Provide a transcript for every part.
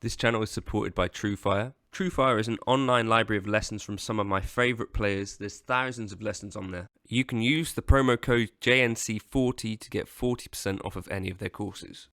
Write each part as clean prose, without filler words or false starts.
This channel is supported by TrueFire. TrueFire is an online library of lessons from some of my favourite players. There's thousands of lessons on there. You can use the promo code JNC40 to get 40% off of any of their courses.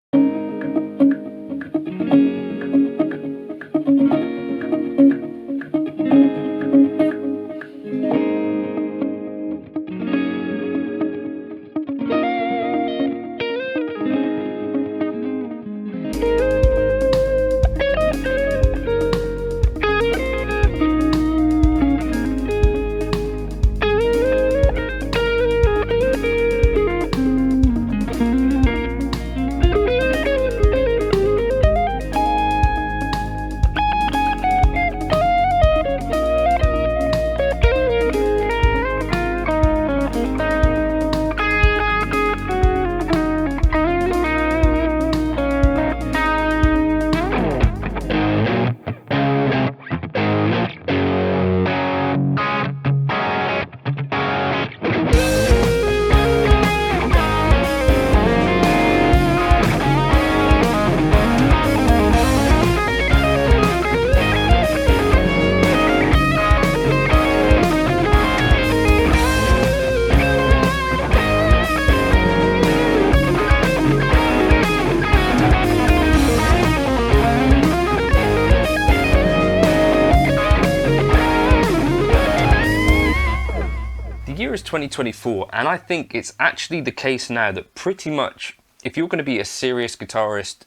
The year is 2024, and I think it's actually the case now that pretty much if you're going to be a serious guitarist,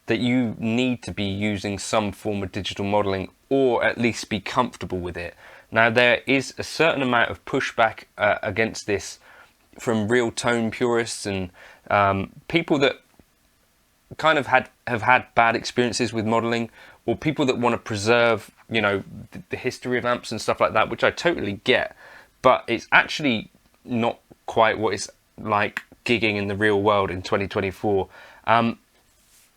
that you need to be using some form of digital modeling, or at least be comfortable with it. Now, there is a certain amount of pushback against this from real tone purists and people that kind of have had bad experiences with modeling, or people that want to preserve, you know, the history of amps and stuff like that, which I totally get. But it's actually not quite what it's like gigging in the real world in 2024.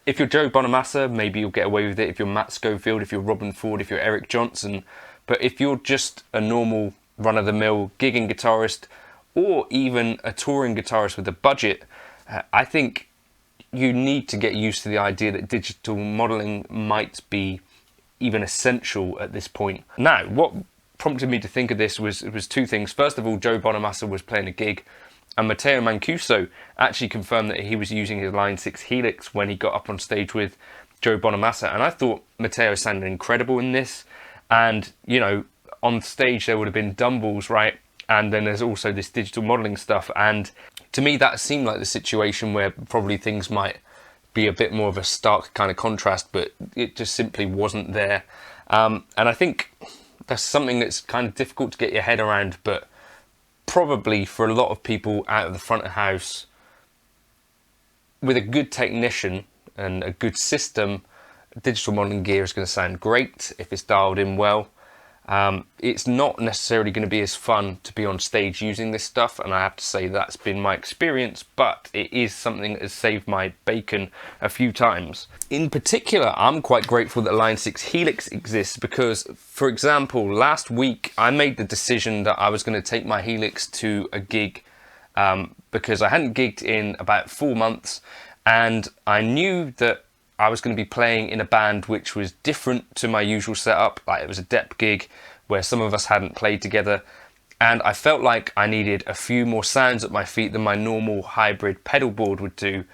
If you're Joe Bonamassa, maybe you'll get away with it. If you're Matt Schofield, if you're Robin Ford, if you're Eric Johnson. But if you're just a normal run-of-the-mill gigging guitarist, or even a touring guitarist with a budget, I think you need to get used to the idea that digital modeling might be even essential at this point. Now, what prompted me to think of this was two things. First of all, Joe Bonamassa was playing a gig, and Matteo Mancuso actually confirmed that he was using his Line 6 Helix when he got up on stage with Joe Bonamassa, and I thought Matteo sounded incredible in this. And, you know, on stage there would have been dumbbells, right? And then there's also this digital modeling stuff, and to me that seemed like the situation where probably things might be a bit more of a stark kind of contrast, but it just simply wasn't there. And I think that's something that's kind of difficult to get your head around, but probably for a lot of people out of the front of house, with a good technician and a good system, digital modeling gear is going to sound great if it's dialed in well. It's not necessarily going to be as fun to be on stage using this stuff, and I have to say that's been my experience, but it is something that has saved my bacon a few times. In particular, I'm quite grateful that Line 6 Helix exists because, for example, last week I made the decision that I was going to take my Helix to a gig because I hadn't gigged in about 4 months, and I knew that I was going to be playing in a band which was different to my usual setup. Like, it was a dep gig where some of us hadn't played together, and I felt like I needed a few more sounds at my feet than my normal hybrid pedal board would do.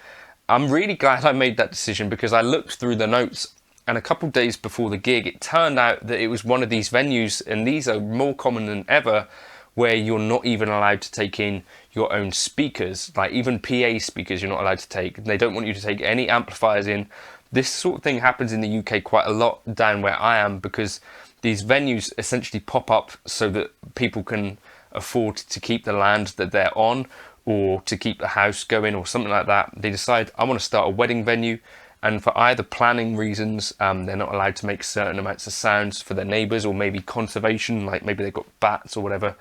I'm really glad I made that decision because I looked through the notes, and a couple of days before the gig it turned out that it was one of these venues, and these are more common than ever, where you're not even allowed to take in your own speakers. Like, even PA speakers you're not allowed to take. They don't want you to take any amplifiers in. This sort of thing happens in the UK quite a lot down where I am, because these venues essentially pop up so that people can afford to keep the land that they're on, or to keep the house going, or something like that. They decide, I want to start a wedding venue, and for either planning reasons, they're not allowed to make certain amounts of sounds for their neighbours, or maybe conservation, like maybe they've got bats or whatever.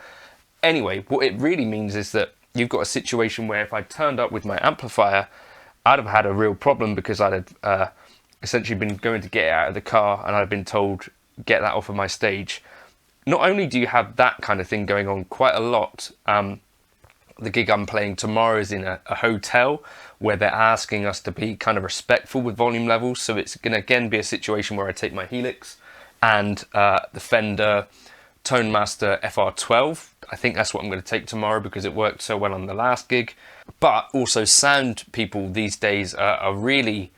Anyway, what it really means is that you've got a situation where if I turned up with my amplifier, I'd have had a real problem, because I'd have essentially been going to get it out of the car and I'd have been told, get that off of my stage. Not only do you have that kind of thing going on quite a lot, The gig I'm playing tomorrow is in a hotel where they're asking us to be kind of respectful with volume levels. So it's going to again be a situation where I take my Helix and the Fender Tone Master FR12. I think that's what I'm going to take tomorrow because it worked so well on the last gig. But also sound people these days are really,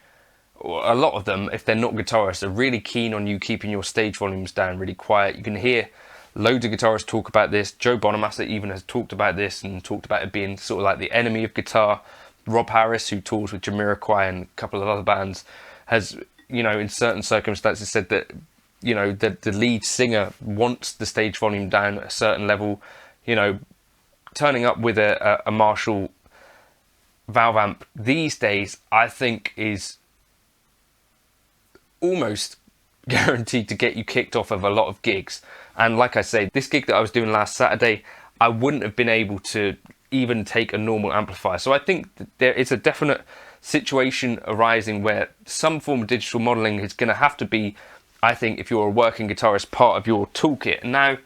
a lot of them, if they're not guitarists, are really keen on you keeping your stage volumes down really quiet. You can hear loads of guitarists talk about this. Joe Bonamassa even has talked about this and talked about it being sort of like the enemy of guitar. Rob Harris, who tours with Jamiroquai and a couple of other bands, has, you know, in certain circumstances said that, you know, the lead singer wants the stage volume down at a certain level. You know, turning up with a Marshall valve amp these days, I think, is almost guaranteed to get you kicked off of a lot of gigs. And like I say, this gig that I was doing last Saturday, I wouldn't have been able to even take a normal amplifier. So I think that there is a definite situation arising where some form of digital modeling is going to have to be, I think, if you're a working guitarist, part of your toolkit. Now,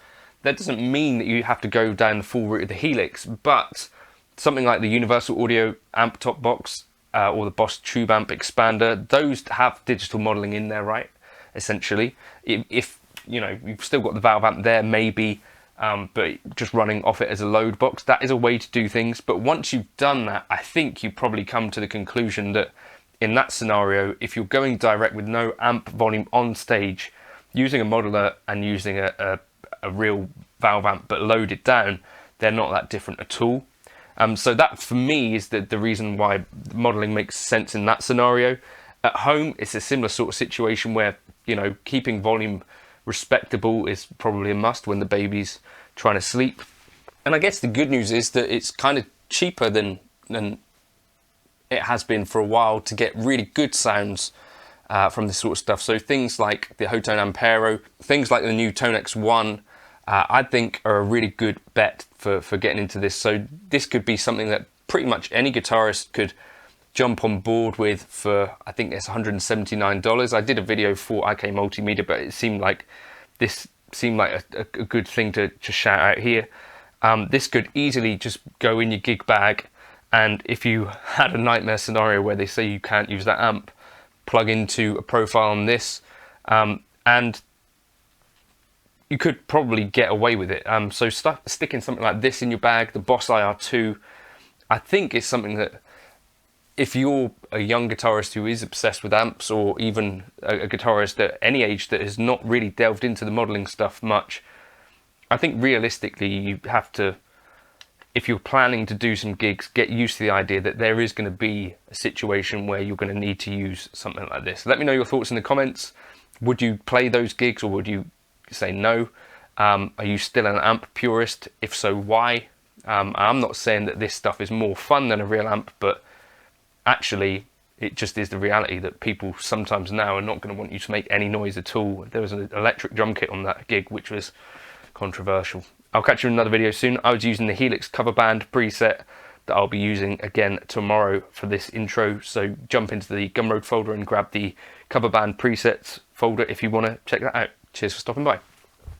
that doesn't mean that you have to go down the full route of the Helix, but something like the Universal Audio amp top box or the Boss Tube amp expander, those have digital modeling in there, right? Essentially, if you know, you've still got the valve amp there, maybe, but just running off it as a load box, that is a way to do things. But once you've done that, I think you probably come to the conclusion that in that scenario, if you're going direct with no amp volume on stage, using a modeler and using a real valve amp but loaded down, they're not that different at all. So that for me is the reason why modeling makes sense in that scenario. At home, it's a similar sort of situation where, you know, keeping volume respectable is probably a must when the baby's trying to sleep. And I guess the good news is that it's kind of cheaper than it has been for a while to get really good sounds from this sort of stuff. So things like the Hotone Ampero, things like the new Tone X1, I think are a really good bet for getting into this. So this could be something that pretty much any guitarist could jump on board with for, I think it's $179. I did a video for IK Multimedia, but it seemed like this seemed like a good thing to shout out here. This could easily just go in your gig bag, and if you had a nightmare scenario where they say you can't use that amp, plug into a profile on this, and you could probably get away with it. So sticking something like this in your bag, the Boss IR2, I think is something that, if you're a young guitarist who is obsessed with amps, or even a guitarist at any age that has not really delved into the modeling stuff much, I think realistically you have to, if you're planning to do some gigs, get used to the idea that there is going to be a situation where you're going to need to use something like this. Let me know your thoughts in the comments. Would you play those gigs, or would you say no? Are you still an amp purist? If so, why? I'm not saying that this stuff is more fun than a real amp, but actually it just is the reality that people sometimes now are not going to want you to make any noise at all. There was an electric drum kit on that gig which was controversial. I'll catch you in another video soon. I was using the Helix cover band preset that I'll be using again tomorrow for this intro, so jump into the Gumroad folder and grab the cover band presets folder if you want to check that out. Cheers for stopping by.